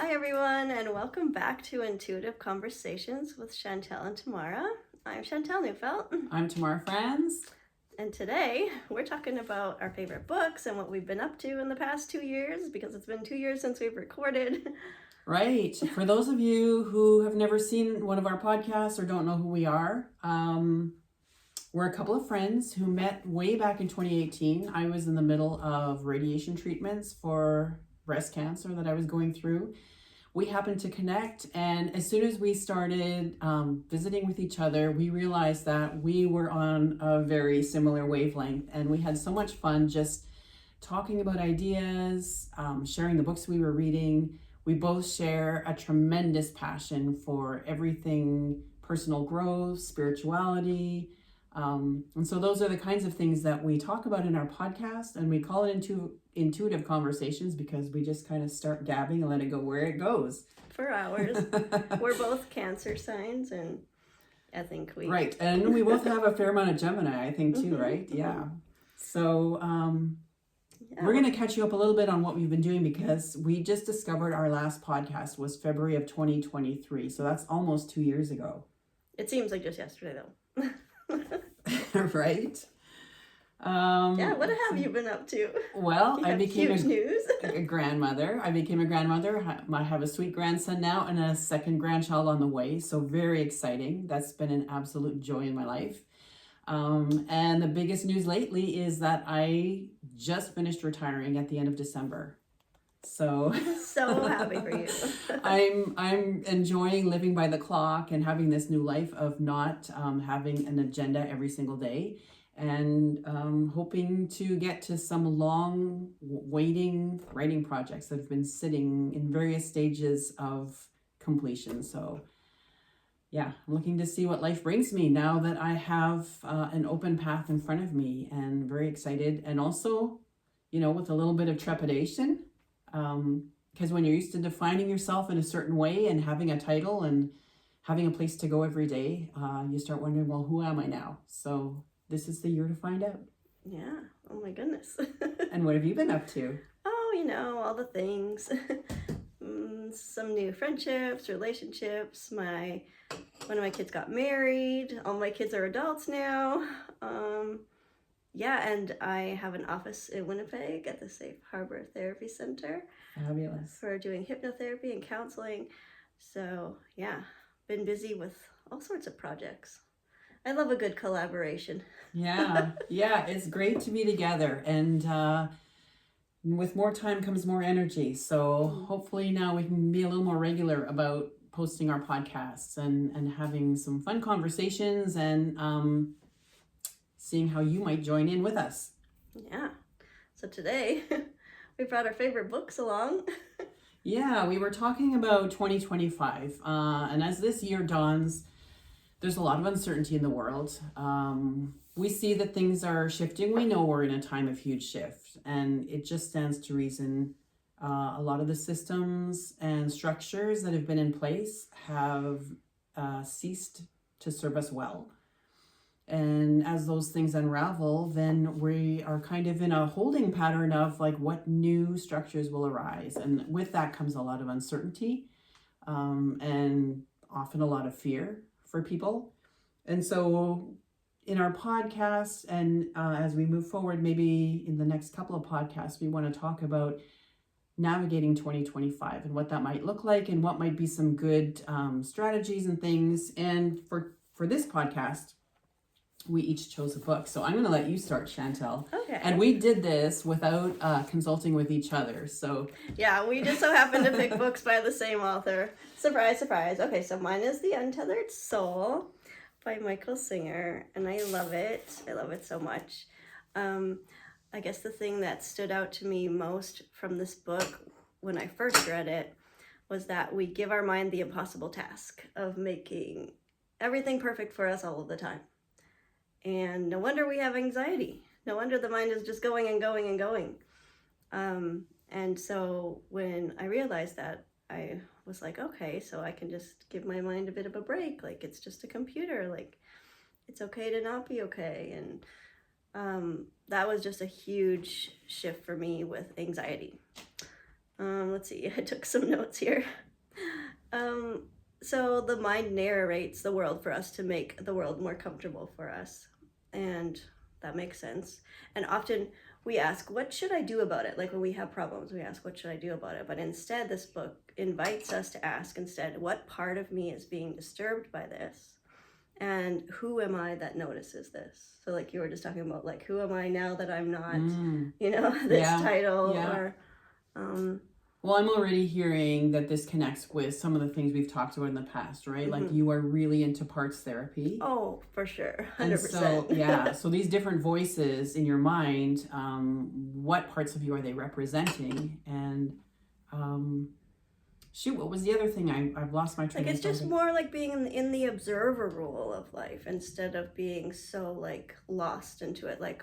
Hi everyone, and welcome back to Intuitive Conversations with Chantel and Tamara. I'm Chantel Neufeld. I'm Tamara Franz. And today we're talking about our favorite books and what we've been up to in the past 2 years, because it's been 2 years since we've recorded. Right. For those of you who have never seen one of our podcasts or don't know who we are, we're a couple of friends who met way back in 2018. I was in the middle of radiation treatments for breast cancer that I was going through. We happened to connect, and as soon as we started visiting with each other, we realized that we were on a very similar wavelength, and we had so much fun just talking about ideas, sharing the books we were reading. We both share a tremendous passion for everything personal growth, spirituality. And so those are the kinds of things that we talk about in our podcast, and we call it intuitive conversations because we just kind of start gabbing and let it go where it goes. For hours. We're both Cancer signs, and I think we... Right, and we both have a fair amount of Gemini, I think, too, right? Yeah. So we're going to catch you up a little bit on what we've been doing, because we just discovered our last podcast was February of 2023. So that's almost 2 years ago. It seems like just yesterday, though. Right? Yeah, what have you been up to? Well, I became a grandmother. I became a grandmother. I have a sweet grandson now and a second grandchild on the way. So very exciting. That's been an absolute joy in my life. And the biggest news lately is that I just finished retiring at the end of December. So happy for you. I'm enjoying living by the clock and having this new life of not having an agenda every single day, and hoping to get to some long waiting writing projects that have been sitting in various stages of completion. So yeah, I'm looking to see what life brings me now that I have an open path in front of me, and very excited, and also, with a little bit of trepidation. Because when you're used to defining yourself in a certain way and having a title and having a place to go every day, you start wondering, well, who am I now? So this is the year to find out. Yeah. Oh my goodness. And what have you been up to? Oh, all the things. Some new friendships, relationships. One of my kids got married. All my kids are adults now. Yeah, and I have an office in Winnipeg at the Safe Harbor Therapy Center. Fabulous. For doing hypnotherapy and counseling. So, yeah, been busy with all sorts of projects. I love a good collaboration. Yeah, it's great to be together. And with more time comes more energy. So hopefully now we can be a little more regular about posting our podcasts and having some fun conversations and seeing how you might join in with us. Yeah. So today we brought our favorite books along. Yeah, we were talking about 2025. And as this year dawns, there's a lot of uncertainty in the world. We see that things are shifting. We know we're in a time of huge shift, and it just stands to reason a lot of the systems and structures that have been in place have ceased to serve us well. And as those things unravel, then we are kind of in a holding pattern of like what new structures will arise. And with that comes a lot of uncertainty and often a lot of fear for people. And so in our podcast and as we move forward, maybe in the next couple of podcasts, we want to talk about navigating 2025 and what that might look like and what might be some good strategies and things. And for this podcast, we each chose a book. So I'm going to let you start, Chantel. Okay. And we did this without consulting with each other. So yeah, we just so happened to pick books by the same author. Surprise, surprise. Okay, so mine is The Untethered Soul by Michael Singer, and I love it. I love it so much. I guess the thing that stood out to me most from this book when I first read it was that we give our mind the impossible task of making everything perfect for us all of the time. And no wonder we have anxiety. No wonder the mind is just going and going and going. And so when I realized that, I was like, okay, so I can just give my mind a bit of a break. Like, it's just a computer. Like, it's okay to not be okay. And that was just a huge shift for me with anxiety. Let's see, I took some notes here. So the mind narrates the world for us to make the world more comfortable for us. And that makes sense. And often we ask, what should I do about it? Like when we have problems, we ask, what should I do about it? But instead, this book invites us to ask instead, what part of me is being disturbed by this? And who am I that notices this? So like you were just talking about, like, who am I now that I'm not, this title or... Well, I'm already hearing that this connects with some of the things we've talked about in the past, right? Like you are really into parts therapy. Oh, for sure. 100%. And so, so these different voices in your mind, what parts of you are they representing? And shoot, what was the other thing? I've lost my train of thought. It's just more like being in the observer role of life instead of being so like lost into it. Like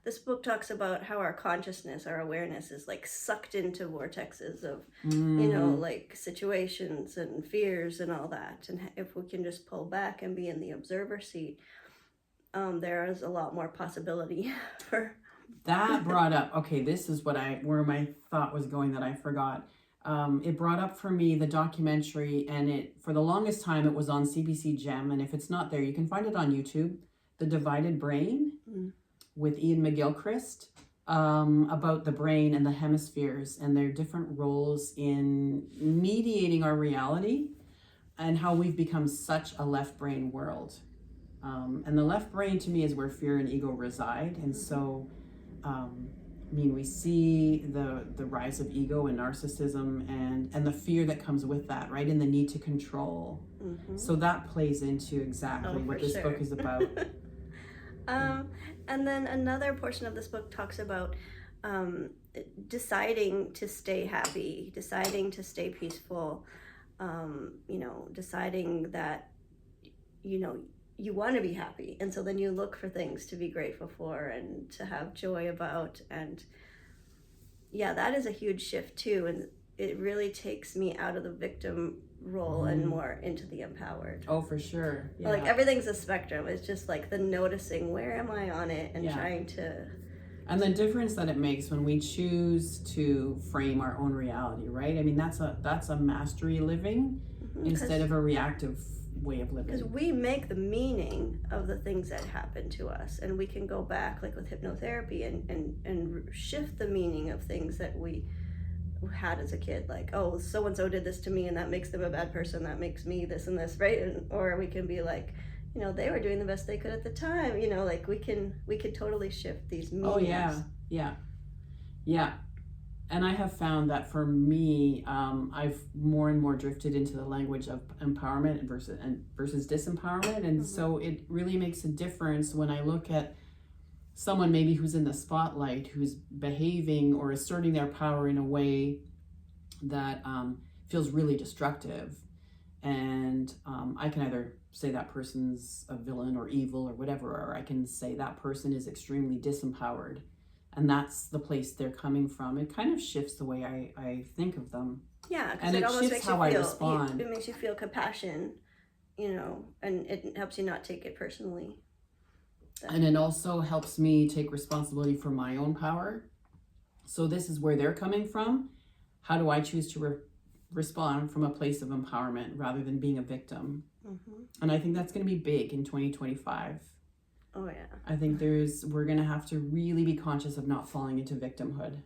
this book talks about how our consciousness, our awareness is like sucked into vortexes of, like situations and fears and all that. And if we can just pull back and be in the observer seat, there is a lot more possibility for... That brought up, okay, this is where my thought was going that I forgot. It brought up for me the documentary, and for the longest time it was on CBC Gem, and if it's not there, you can find it on YouTube, The Divided Brain. With Ian McGilchrist, about the brain and the hemispheres and their different roles in mediating our reality and how we've become such a left brain world. And the left brain to me is where fear and ego reside. And so, we see the rise of ego and narcissism and the fear that comes with that, right? And the need to control. So that plays into exactly what this book is about. And then another portion of this book talks about deciding to stay happy, deciding to stay peaceful, deciding that, you want to be happy. And so then you look for things to be grateful for and to have joy about. And yeah, that is a huge shift too. And it really takes me out of the victim role and more into the empowered. Oh, for sure. Yeah. Like everything's a spectrum. It's just like the noticing, where am I on it, and trying to... And the difference that it makes when we choose to frame our own reality, right? I mean, that's a mastery living instead of a reactive way of living. Because we make the meaning of the things that happen to us, and we can go back, like with hypnotherapy, and shift the meaning of things that we had as a kid, like, oh, so and so did this to me and that makes them a bad person, that makes me this and this, right? Or we can be like, they were doing the best they could at the time, like we can totally shift these meanings. Yeah. And I have found that for me, I've more and more drifted into the language of empowerment versus disempowerment, and so it really makes a difference when I look at someone maybe who's in the spotlight, who's behaving or asserting their power in a way that feels really destructive. And I can either say that person's a villain or evil or whatever, or I can say that person is extremely disempowered. And that's the place they're coming from. It kind of shifts the way I think of them. Yeah, because it almost shifts how I respond. It makes you feel compassion, and it helps you not take it personally. And it also helps me take responsibility for my own power. So this is where they're coming from. How do I choose to respond from a place of empowerment rather than being a victim? And I think that's going to be big in 2025. Oh, yeah. I think we're going to have to really be conscious of not falling into victimhood.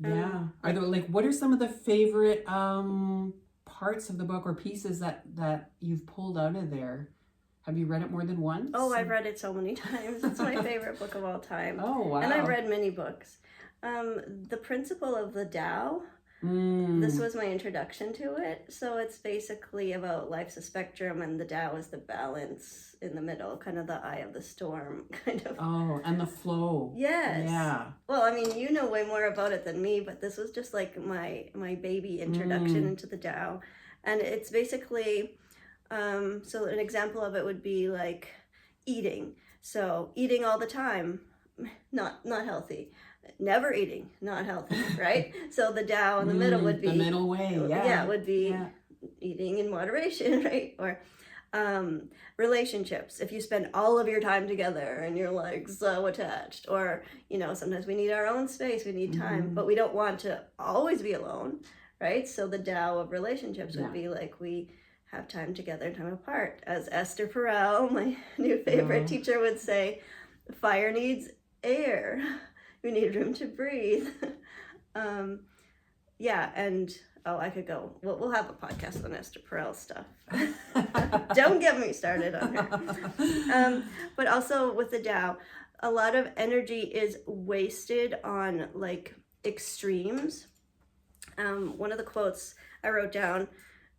Yeah. Are there, what are some of the favorite parts of the book or pieces that you've pulled out of there? Have you read it more than once? Oh, I've read it so many times. It's my favorite book of all time. Oh, wow. And I've read many books. The Principle of the Tao, this was my introduction to it. So it's basically about life's a spectrum and the Tao is the balance in the middle, kind of the eye of the storm, kind of. Oh, and the flow. Yes. Yeah. Well, I mean, you know way more about it than me, but this was just like my baby introduction into the Tao. And it's basically... so an example of it would be like eating. So eating all the time, not healthy. Never eating, not healthy, right? So the Tao in the middle would be... The middle way, yeah. Yeah, would be eating in moderation, right? Or Relationships, if you spend all of your time together and you're like so attached, or sometimes we need our own space, we need time, but we don't want to always be alone, right? So the Tao of relationships would be like, we have time together and time apart. As Esther Perel, my new favorite teacher, would say, fire needs air. We need room to breathe. And I could go. We'll have a podcast on Esther Perel stuff. Don't get me started on her. But also with the Tao, a lot of energy is wasted on like extremes. One of the quotes I wrote down,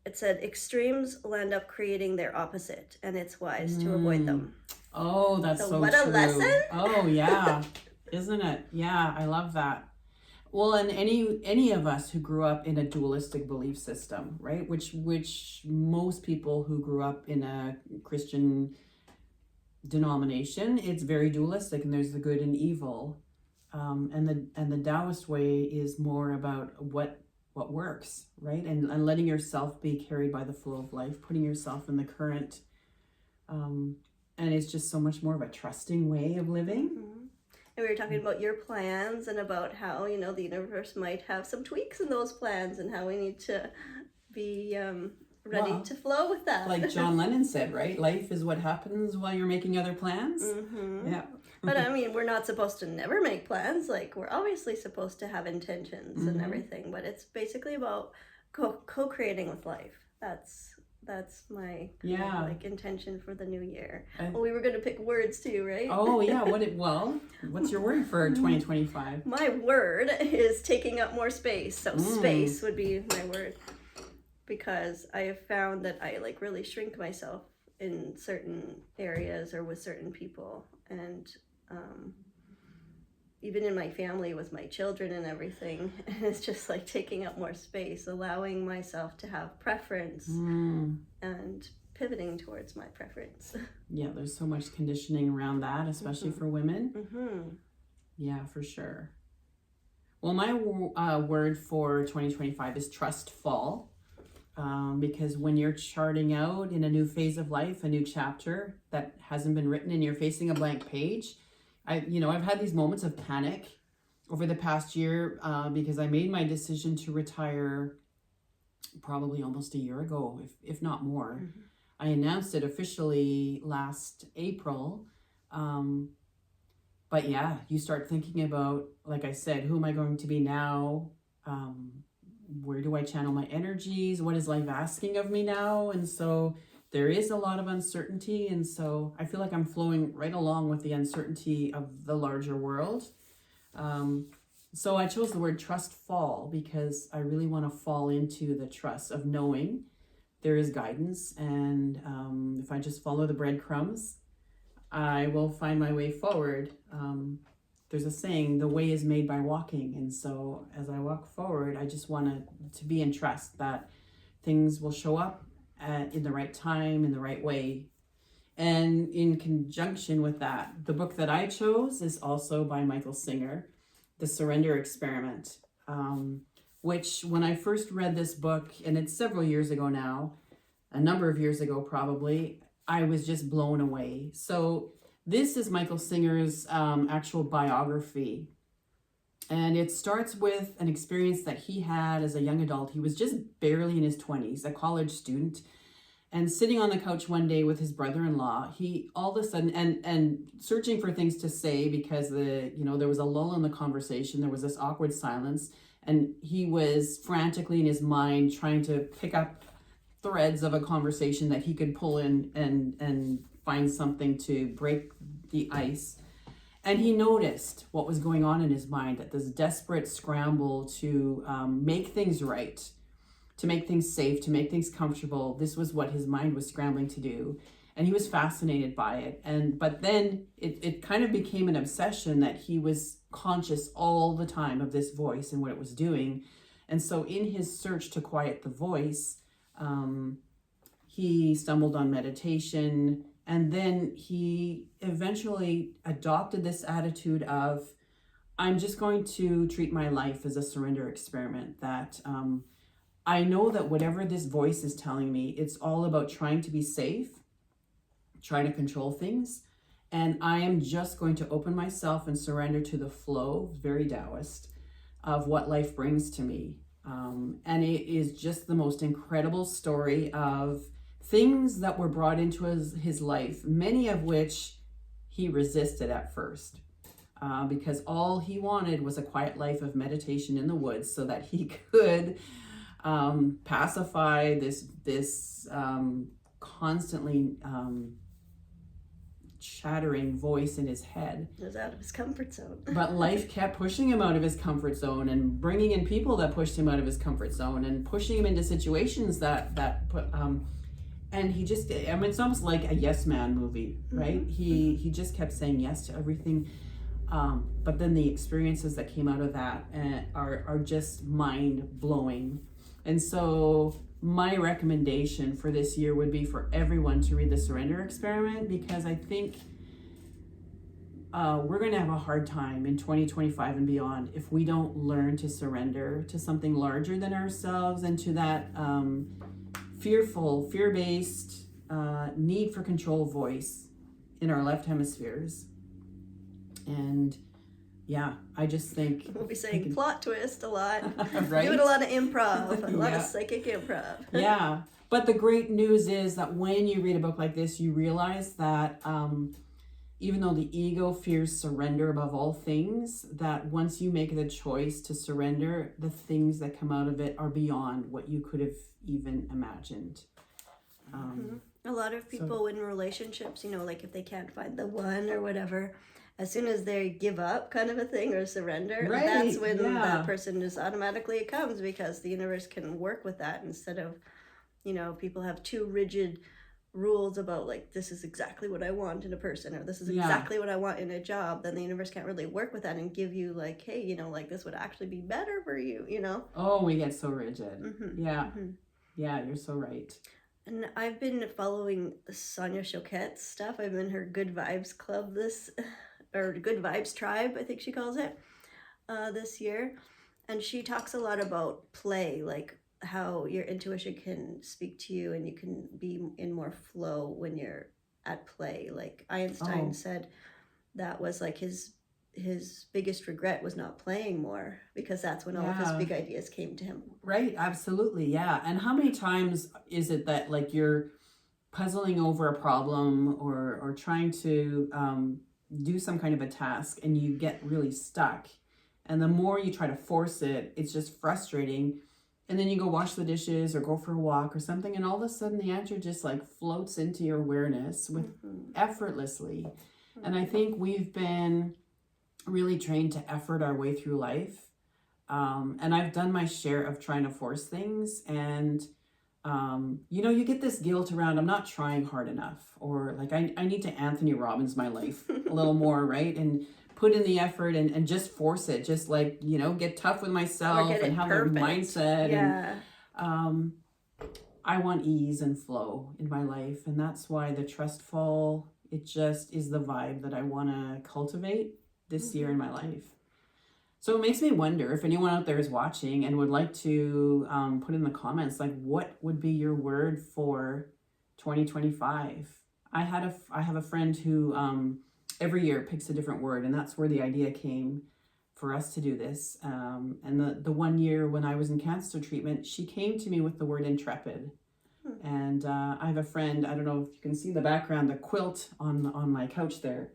it said, extremes will end up creating their opposite, and it's wise to avoid them. Oh, that's so what true. A lesson. Oh, yeah. Isn't it? Yeah, I love that. Well, and any of us who grew up in a dualistic belief system, right? Which most people who grew up in a Christian denomination, it's very dualistic, and there's the good and evil. And the Taoist way is more about what works, right? And letting yourself be carried by the flow of life, putting yourself in the current. And it's just so much more of a trusting way of living. Mm-hmm. And we were talking about your plans and about how, the universe might have some tweaks in those plans and how we need to be ready to flow with that. Like John Lennon said, right? Life is what happens while you're making other plans. Mm-hmm. Yeah. But we're not supposed to never make plans. Like, we're obviously supposed to have intentions and everything, but it's basically about co-creating with life. That's my intention for the new year. We were going to pick words too, right? Oh yeah. What's your word for 2025? My word is taking up more space. So space would be my word, because I have found that I really shrink myself in certain areas or with certain people, and even in my family with my children and everything. And it's just like taking up more space, allowing myself to have preference and pivoting towards my preference. Yeah, there's so much conditioning around that, especially for women. Mm-hmm. Yeah, for sure. Well, my word for 2025 is trust fall. Because when you're charting out in a new phase of life, a new chapter that hasn't been written, and you're facing a blank page, I've had these moments of panic over the past year because I made my decision to retire probably almost a year ago, if not more. Mm-hmm. I announced it officially last April. But yeah, you start thinking about, like I said, who am I going to be now? Where do I channel my energies? What is life asking of me now? And so there is a lot of uncertainty. And so I feel like I'm flowing right along with the uncertainty of the larger world. So I chose the word trust fall because I really want to fall into the trust of knowing there is guidance. And if I just follow the breadcrumbs, I will find my way forward. There's a saying, the way is made by walking. And so as I walk forward, I just want to be in trust that things will show up in the right time, in the right way. And in conjunction with that, the book that I chose is also by Michael Singer, The Surrender Experiment, which when I first read this book, and it's several years ago now, a number of years ago probably, I was just blown away. So this is Michael Singer's actual biography. And it starts with an experience that he had as a young adult. He was just barely in his 20s, a college student. And sitting on the couch one day with his brother-in-law, he all of a sudden, and searching for things to say because there was a lull in the conversation. There was this awkward silence. And he was frantically in his mind trying to pick up threads of a conversation that he could pull in and find something to break the ice. And he noticed what was going on in his mind, that this desperate scramble to make things right, to make things safe, to make things comfortable. This was what his mind was scrambling to do. And he was fascinated by it. But then it kind of became an obsession that he was conscious all the time of this voice and what it was doing. And so in his search to quiet the voice, he stumbled on meditation. And then he eventually adopted this attitude of, I'm just going to treat my life as a surrender experiment, that I know that whatever this voice is telling me, it's all about trying to be safe trying to control things. And I am just going to open myself and surrender to the flow, very Taoist, of what life brings to me. And it is just the most incredible story of things that were brought into his life, many of which he resisted at first. Because all he wanted was a quiet life of meditation in the woods so that he could pacify this constantly chattering voice in his head. He was out of his comfort zone. But life kept pushing him out of his comfort zone and bringing in people that pushed him out of his comfort zone and pushing him into situations that put and he just, I mean, it's almost like a Yes Man movie, right? Mm-hmm. He just kept saying yes to everything. But then the experiences that came out of that are just mind blowing. And so my recommendation for this year would be for everyone to read The Surrender Experiment, because I think we're going to have a hard time in 2025 and beyond if we don't learn to surrender to something larger than ourselves and to that fear-based need for control voice in our left hemispheres. And yeah, I just think we'll be saying plot twist a lot. Right? Doing a lot of improv, a lot of psychic improv. Yeah, but the great news is that when you read a book like this, you realize that even though the ego fears surrender above all things, that once you make the choice to surrender, the things that come out of it are beyond what you could have even imagined. A lot of people in relationships, you know, like if they can't find the one or whatever, as soon as they give up kind of a thing or surrender, right, that's when that person just automatically comes, because the universe can work with that instead of, you know, people have too rigid rules about like, this is exactly what I want in a person, or this is exactly what I want in a job. Then the universe can't really work with that and give you like, hey, you know, like this would actually be better for you, you know? Oh, we get so rigid. Yeah. Yeah, you're so right. And I've been following Sonia Choquette's stuff. I'm in her Good Vibes Club or Good Vibes Tribe, I think she calls it, this year. And she talks a lot about play, like how your intuition can speak to you and you can be in more flow when you're at play. Like Einstein said that was like his biggest regret was not playing more, because that's when all of his big ideas came to him. Right, absolutely, yeah. And how many times is it that like you're puzzling over a problem or trying to do some kind of a task and you get really stuck, and the more you try to force it, it's just frustrating, and then you go wash the dishes or go for a walk or something, and all of a sudden the answer just like floats into your awareness with effortlessly. And I think we've been really trained to effort our way through life, and I've done my share of trying to force things, and you know, you get this guilt around, I'm not trying hard enough, or like I need to Anthony Robbins my life a little more, right? And put in the effort and just force it, just like, you know, get tough with myself and have a mindset. And I want ease and flow in my life, and that's why the Trustful, it just is the vibe that I want to cultivate this year in my life. So it makes me wonder if anyone out there is watching and would like to put in the comments, like, what would be your word for 2025? I have a friend who every year picks a different word, and that's where the idea came for us to do this. And the one year when I was in cancer treatment, she came to me with the word intrepid. And I have a friend, I don't know if you can see the background, the quilt on my couch there.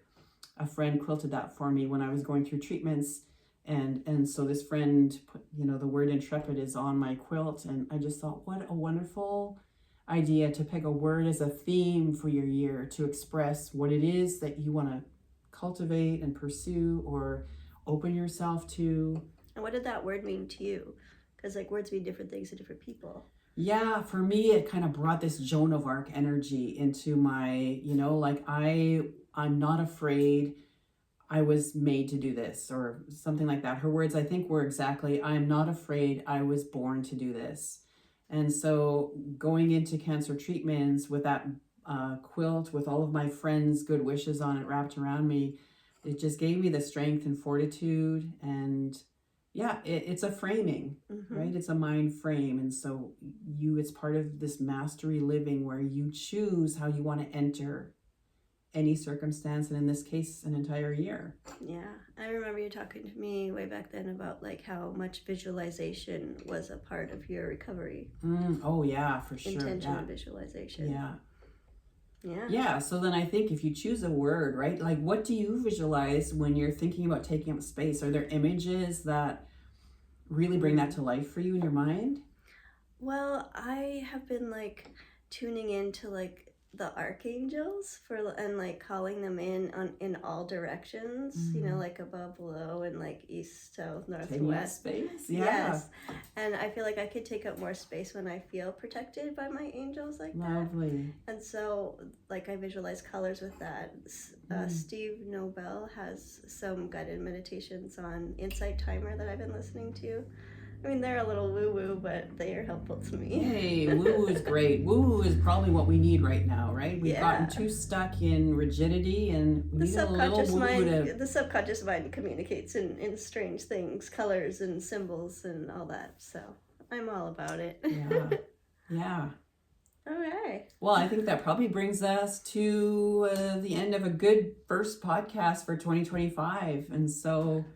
A friend quilted that for me when I was going through treatments. And so this friend put, you know, the word intrepid is on my quilt, and I just thought, what a wonderful idea to pick a word as a theme for your year to express what it is that you want to cultivate and pursue or open yourself to. And what did that word mean to you? Because like words mean different things to different people. Yeah, for me, it kind of brought this Joan of Arc energy into my, you know, like I'm not afraid. I was made to do this, or something like that. Her words, I think, were exactly, I am not afraid, I was born to do this. And so going into cancer treatments with that quilt, with all of my friends' good wishes on it wrapped around me, it just gave me the strength and fortitude. And yeah, it's a framing, right? It's a mind frame. And so it's part of this mastery living where you choose how you want to enter any circumstance, and in this case, an entire year. Yeah, I remember you talking to me way back then about like how much visualization was a part of your recovery. Oh yeah, for sure. Intentional visualization. Yeah. Yeah. Yeah, so then I think if you choose a word, right, like what do you visualize when you're thinking about taking up space? Are there images that really bring that to life for you in your mind? Well, I have been like tuning into like the archangels and like calling them in all directions, you know, like above, below, and like east, south, north, Taking up west. space? Yeah. Yes. And I feel like I could take up more space when I feel protected by my angels like that. Lovely. And so, like, I visualize colors with that. Steve Nobel has some guided meditations on Insight Timer that I've been listening to. I mean, they're a little woo-woo, but they are helpful to me. Hey, woo-woo is great. Woo-woo is probably what we need right now, right? We've gotten too stuck in rigidity, and we need a little woo-woo to... The subconscious mind communicates in strange things, colors and symbols and all that. So I'm all about it. Yeah. All right. Well, I think that probably brings us to the end of a good first podcast for 2025. And so